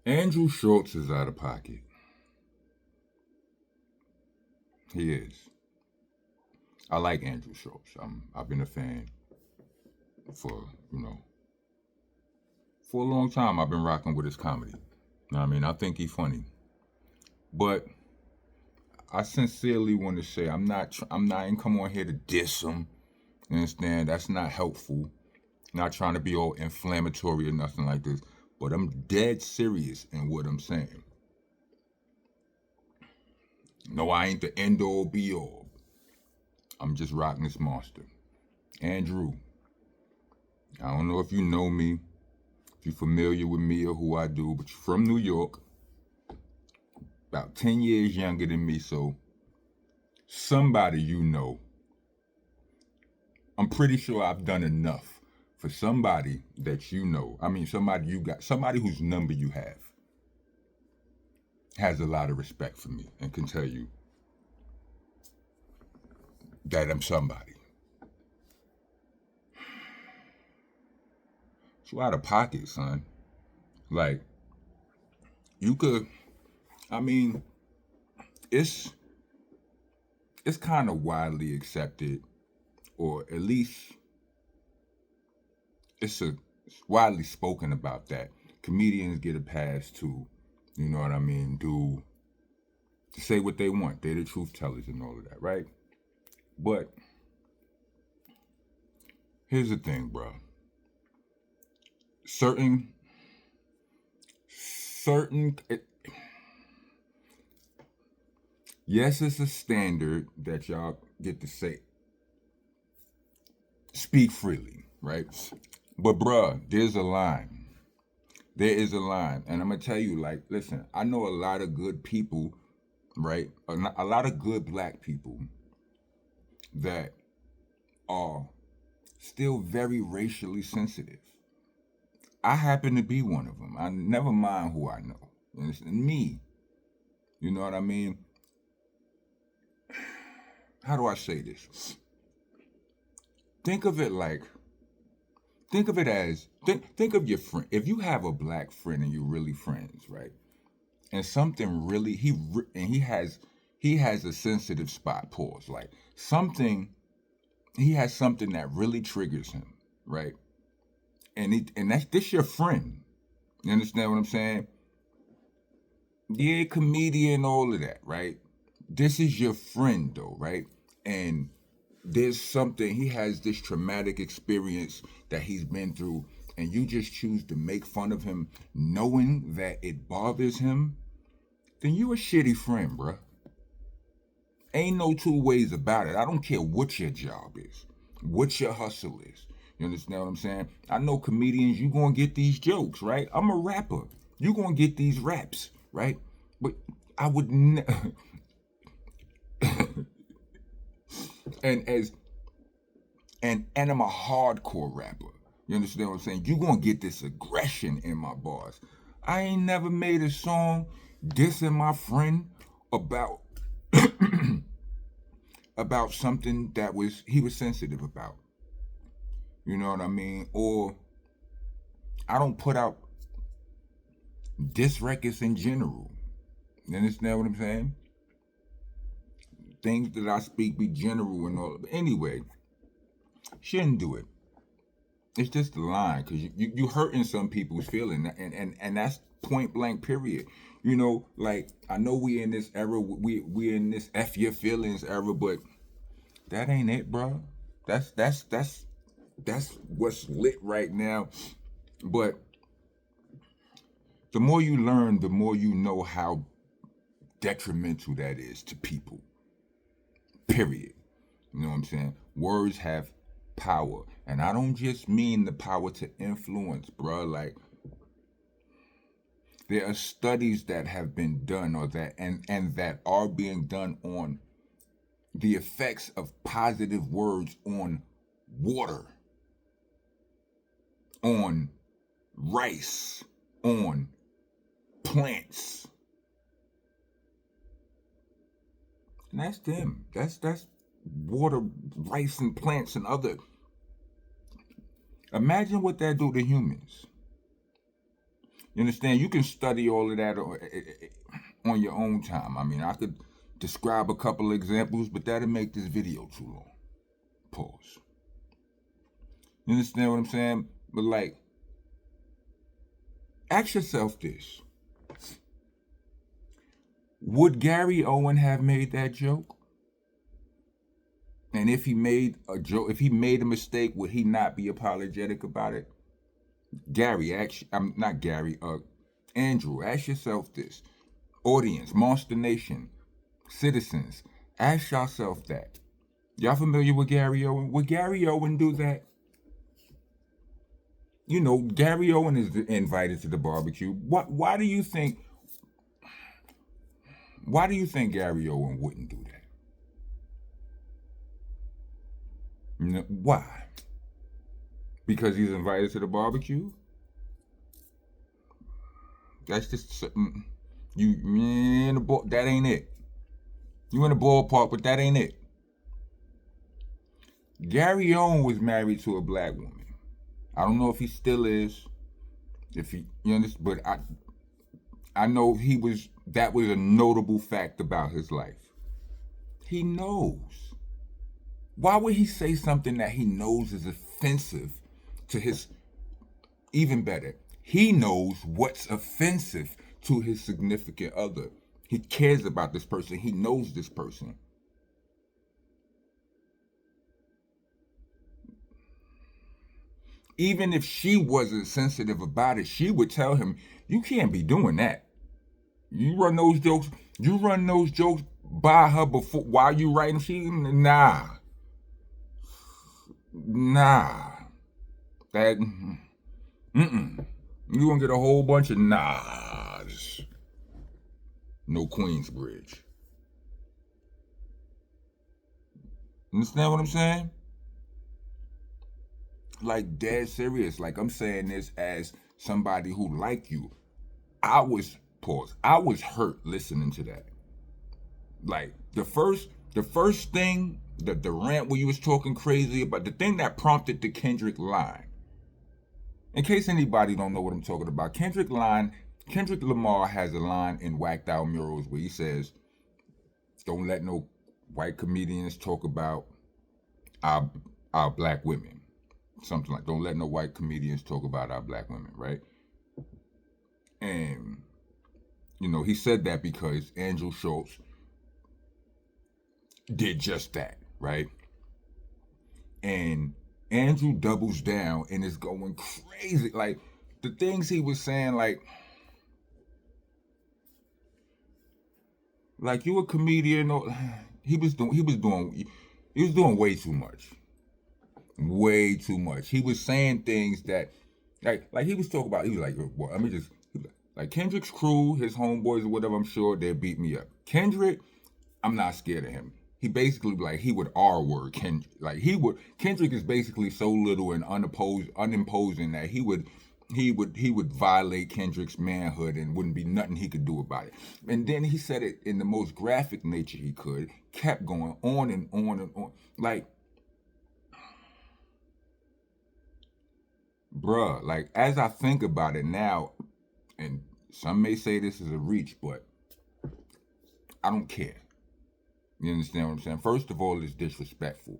Andrew Schulz is out of pocket. He is. I like Andrew Schulz. I've been a fan for, for a long time. I've been rocking with his comedy. You know what I mean? I think he's funny. But I sincerely want to say I'm not even come on here to diss him. You understand? That's not helpful. Not trying to be all inflammatory or nothing like this. But I'm dead serious in what I'm saying. No, I ain't the end all be all. I'm just rocking this monster. Andrew, I don't know if you know me, if you're familiar with me or who I do, but you're from New York, about 10 years younger than me, so somebody you know. I'm pretty sure I've done enough for somebody that you know. I mean, somebody whose number you have has a lot of respect for me and can tell you that I'm somebody. So out of pocket, son. Like, you could, I mean, it's it's kind of widely accepted, or at least it's widely spoken about that comedians get a pass to, you know what I mean, to say what they want. They're the truth tellers and all of that, right? But here's the thing, bro. Certain certain yes, it's a standard that y'all get to say speak freely, right? But bruh, there's a line. There is a line. And I'm gonna tell you, like, listen, I know a lot of good people, right? A lot of good black people that are still very racially sensitive. I happen to be one of them. I never mind who I know. It's me. You know what I mean? How do I say this? Think of it like, think of it as, think of your friend. If you have a black friend and you're really friends, right? And something really, and he has a sensitive spot, pause. Like something, he has something that really triggers him, right? And that's this your friend. You understand what I'm saying? Yeah, comedian, all of that, right? This is your friend though, right? And there's something, he has this traumatic experience that he's been through, and you just choose to make fun of him knowing that it bothers him, then you a shitty friend, bruh. Ain't no two ways about it. I don't care what your job is, what your hustle is. You understand what I'm saying? I know comedians, you gonna get these jokes, right? I'm a rapper. You gonna get these raps, right? But I would and as and I'm a hardcore rapper. You understand what I'm saying? You gonna get this aggression in my bars. I ain't never made a song dissing my friend about about something that he was sensitive about. You know what I mean? Or I don't put out diss records in general. You understand what I'm saying? Things that I speak be general and all. But anyway, shouldn't do it. It's just the line because you hurting some people's feeling, and that's point blank. Period. You know, like I know we in this era, we in this f your feelings era, but that ain't it, bro. That's what's lit right now. But the more you learn, the more you know how detrimental that is to people. Period. You know what I'm saying? Words have power. And I don't just mean the power to influence, bro. Like there are studies that have been done or that and that are being done on the effects of positive words on water, on rice, on plants. And that's them. That's water, rice, and plants and other. Imagine what that do to humans. You understand? You can study all of that on your own time. I mean, I could describe a couple of examples, but that'll make this video too long. Pause. You understand what I'm saying? But like, ask yourself this. Would Gary Owen have made that joke? And if he made a joke, if he made a mistake, would he not be apologetic about it? Gary, I'm not Gary, Andrew, ask yourself this. Audience, Monster Nation, citizens, ask yourself that. Y'all familiar with Gary Owen? Would Gary Owen do that? You know, Gary Owen is invited to the barbecue. Why do you think Gary Owen wouldn't do that? You know, why? Because he's invited to the barbecue? That's just you in the ball. That ain't it. You in the ballpark, but that ain't it. Gary Owen was married to a black woman. I don't know if he still is. If he, you understand, but I know he was. That was a notable fact about his life. He knows. Why would he say something that he knows is offensive to his? Even better, he knows what's offensive to his significant other. He cares about this person. He knows this person. Even if she wasn't sensitive about it, she would tell him, you can't be doing that. You run those jokes by her before while you writing. Nah. That you gonna get a whole bunch of nahs. No Queensbridge. Understand what I'm saying? Like, dead serious. Like, I'm saying this as somebody who like you. I was hurt listening to that. Like, the first thing, the rant where you was talking crazy about, the thing that prompted the Kendrick line. In case anybody don't know what I'm talking about, Kendrick Lamar has a line in Whacked Out Murals where he says, don't let no white comedians talk about our black women. Something like, don't let no white comedians talk about our black women, right? And, you know, he said that because Andrew Schulz did just that, right? And Andrew doubles down and is going crazy. Like, the things he was saying, like you a comedian, he was doing way too much. Way too much. He was saying things that, like he was talking about. He was like, well, let me just, like Kendrick's crew, his homeboys or whatever. I'm sure they'll beat me up. Kendrick, I'm not scared of him. He basically, like, he would R-word Kendrick. Like, Kendrick is basically so little and unimposing that he would violate Kendrick's manhood and wouldn't be nothing he could do about it. And then he said it in the most graphic nature he could, kept going on and on and on. Like, bruh, like, as I think about it now, and some may say this is a reach, but I don't care. You understand what I'm saying? First of all, it's disrespectful.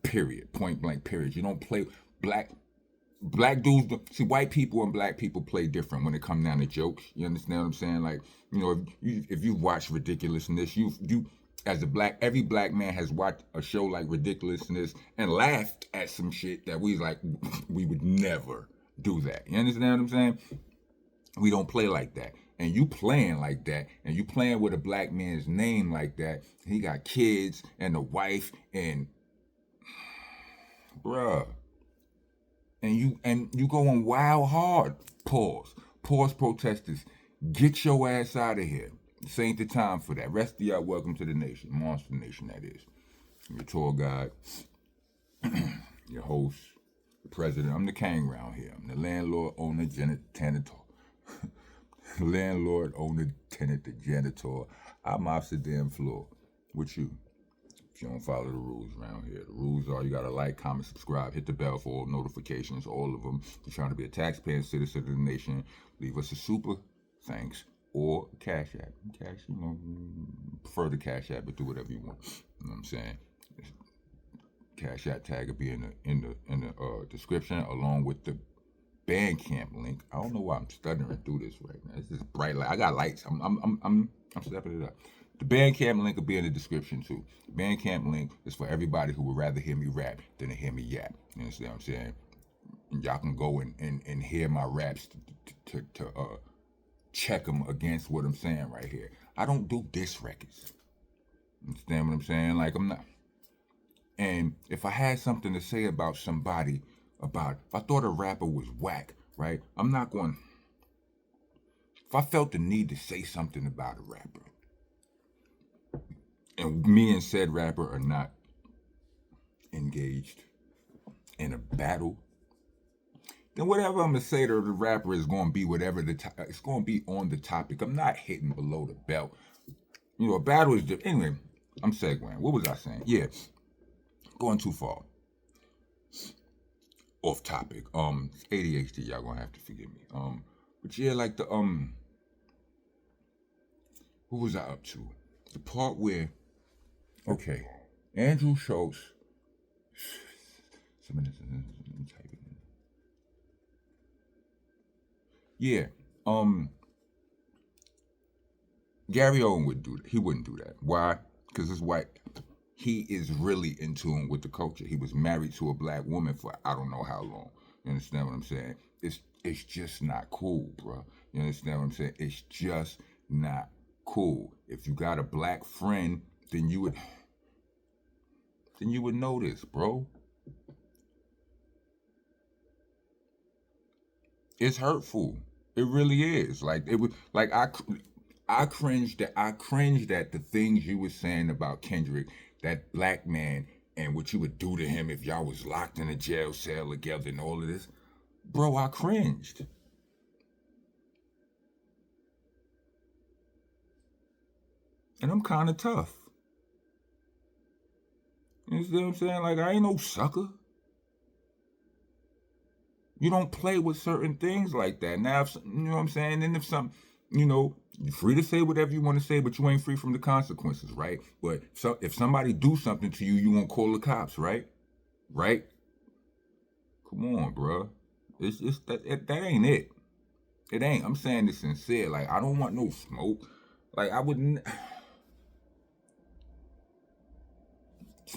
Period. Point blank, period. You don't play black dudes. See, white people and black people play different when it comes down to jokes. You understand what I'm saying? Like, you know, if you watch Ridiculousness, you as every black man has watched a show like Ridiculousness and laughed at some shit that we would never do that. You understand what I'm saying? We don't play like that. And you playing like that, and you playing with a black man's name like that. He got kids and a wife, and bruh. And you going wild hard. Pause, protesters. Get your ass out of here. This ain't the time for that. Rest of y'all, welcome to the nation. Monster Nation, that is. I'm your tour guide, your host, the president. I'm the king around here. I'm the landlord, owner, janitor. Landlord, owner, tenant, the janitor. I'm off the damn floor with you. if you don't follow the rules around here. The rules are you gotta like, comment, subscribe, hit the bell for all notifications, all of them. If you're trying to be a taxpaying citizen of the nation, leave us a super thanks or Cash App. Cash, prefer the Cash App, but do whatever you want. You know what I'm saying? Cash App tag will be in the description along with the Bandcamp link. I don't know why I'm stuttering through this right now. This is bright light. I got lights. I'm stepping it up. The Bandcamp link will be in the description too. The Bandcamp link is for everybody who would rather hear me rap than to hear me yap. You understand what I'm saying? And y'all can go and hear my raps to check them against what I'm saying right here. I don't do diss records. Understand what I'm saying? Like, I'm not. And if I had something to say about somebody, if I thought a rapper was whack, right? I'm not going. If I felt the need to say something about a rapper, and me and said rapper are not engaged in a battle, then whatever I'm gonna say to the rapper is gonna be whatever it's gonna be on the topic. I'm not hitting below the belt. A battle is different. Anyway, I'm segueing. What was I saying? Yeah, going too far. Off topic. ADHD, y'all gonna have to forgive me. But yeah, like the what was I up to? The part where, okay, Andrew Schulz. Yeah, Gary Owen would do that. He wouldn't do that. Why? Because it's white. He is really in tune with the culture. He was married to a black woman for I don't know how long. You understand what I'm saying? It's just not cool, bro. You understand what I'm saying? It's just not cool. If you got a black friend, then you would know this, bro. It's hurtful. It really is. Like it was like I cringed at the things you were saying about Kendrick, that black man, and what you would do to him if y'all was locked in a jail cell together and all of this. Bro, I cringed. And I'm kind of tough. You see what I'm saying? Like, I ain't no sucker. You don't play with certain things like that. Now, you know what I'm saying? And if some, you're free to say whatever you want to say, but you ain't free from the consequences, right? But if somebody do something to you, you won't call the cops, right? Right? Come on, bro. It's that ain't it. It ain't. I'm saying this sincere. Like, I don't want no smoke. Like, I wouldn't.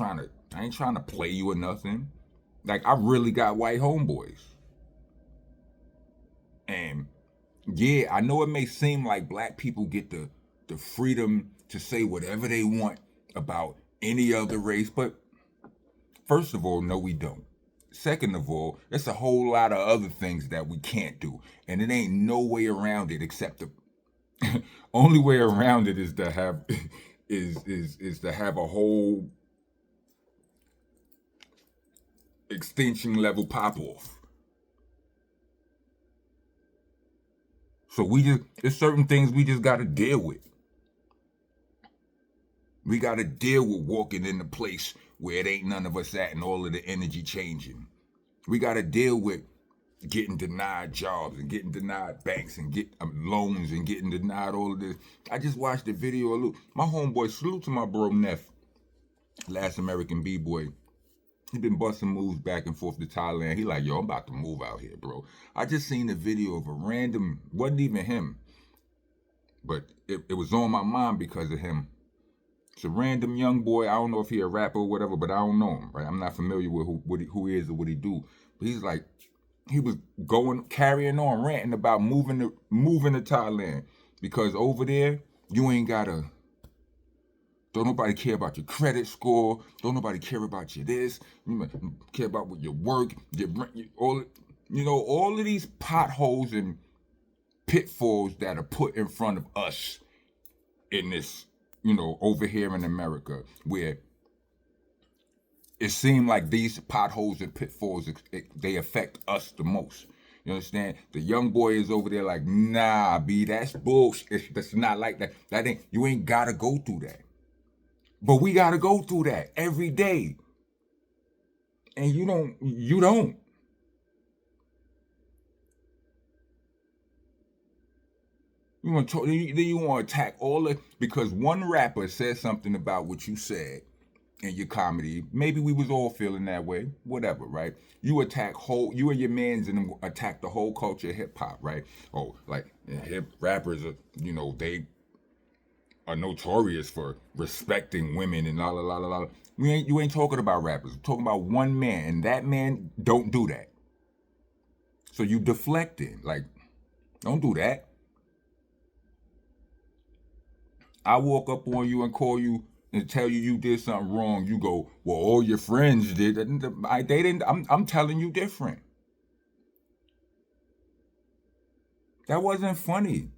I ain't trying to play you or nothing. Like, I really got white homeboys. And yeah, I know it may seem like black people get the freedom to say whatever they want about any other race, but first of all, no, we don't. Second of all, there's a whole lot of other things that we can't do, and it ain't no way around it except the only way around it is to have is to have a whole extinction level pop off. So there's certain things we just gotta deal with. We gotta deal with walking in the place where it ain't none of us at and all of the energy changing. We gotta deal with getting denied jobs and getting denied banks and get loans and getting denied all of this. I just watched the video of my homeboy, salute to my bro Neff, last American B-boy. He been busting moves back and forth to Thailand. He like, yo, I'm about to move out here, bro. I just seen a video of a random, wasn't even him, but it was on my mind because of him. It's a random young boy. I don't know if he a rapper or whatever, but I don't know him, right? I'm not familiar with who he is or what he do. But he's like, he was carrying on, ranting about moving to Thailand because over there you ain't gotta. Don't nobody care about your credit score. Don't nobody care about your this. You care about what your work, your rent, all of these potholes and pitfalls that are put in front of us in this, over here in America, where it seemed like these potholes and pitfalls, they affect us the most. You understand? The young boy is over there like, nah, B, that's bullshit. That's not like that. You ain't gotta go through that. But we gotta go through that every day. And you don't. You want to then you want to attack all the because one rapper said something about what you said in your comedy. Maybe we was all feeling that way. Whatever, right? You attack you and your mans and attack the whole culture of hip hop, right? Oh, like hip rappers are, they are notorious for respecting women and la la la la la. You ain't talking about rappers. You're talking about one man, and that man don't do that. So you deflecting, like, don't do that. I walk up on you and call you and tell you did something wrong. You go, well, all your friends did. They didn't. I'm telling you different. That wasn't funny.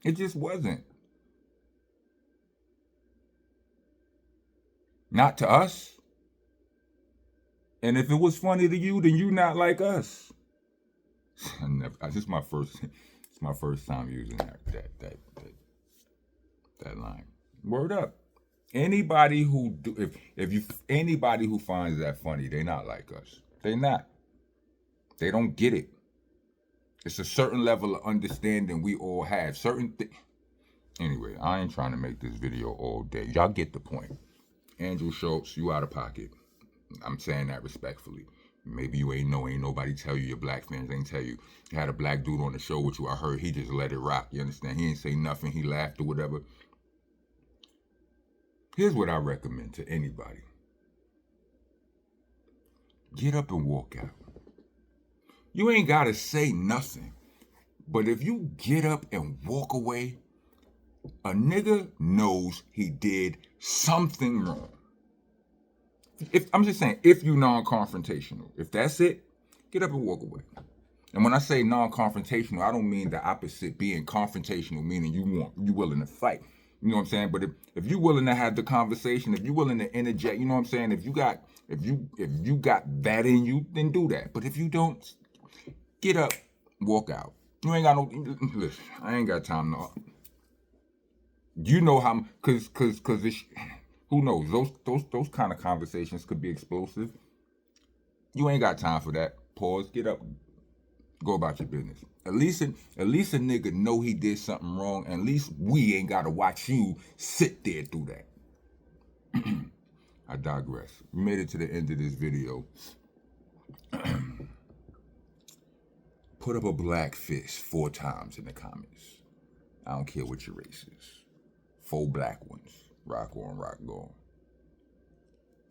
It just wasn't. Not to us. And if it was funny to you, then you not like us. This is my first. It's my first time using that line. Word up. Anybody who do if anybody who finds that funny, they not like us. They not. They don't get it. It's a certain level of understanding we all have. Anyway, I ain't trying to make this video all day. Y'all get the point. Andrew Schulz, you out of pocket. I'm saying that respectfully. Maybe you ain't nobody tell you, your black fans ain't tell you. You had a black dude on the show with you. I heard he just let it rock. You understand? He ain't say nothing. He laughed or whatever. Here's what I recommend to anybody. Get up and walk out. You ain't got to say nothing. But if you get up and walk away, a nigga knows he did something wrong. I'm just saying, if you non-confrontational, if that's it, get up and walk away. And when I say non-confrontational, I don't mean the opposite, being confrontational, meaning you willing to fight. You know what I'm saying? But if you're willing to have the conversation, if you're willing to interject, you know what I'm saying? If you got that in you, then do that. But if you don't, get up, walk out. You ain't got no. Listen, I ain't got time to. You know how, cause it's, who knows? Those kind of conversations could be explosive. You ain't got time for that. Pause. Get up. Go about your business. At least a nigga know he did something wrong. And at least we ain't gotta watch you sit there through that. I digress. We made it to the end of this video. Put up a black fist 4 times in the comments. I don't care what your race is. 4 black ones. Rock on, rock on.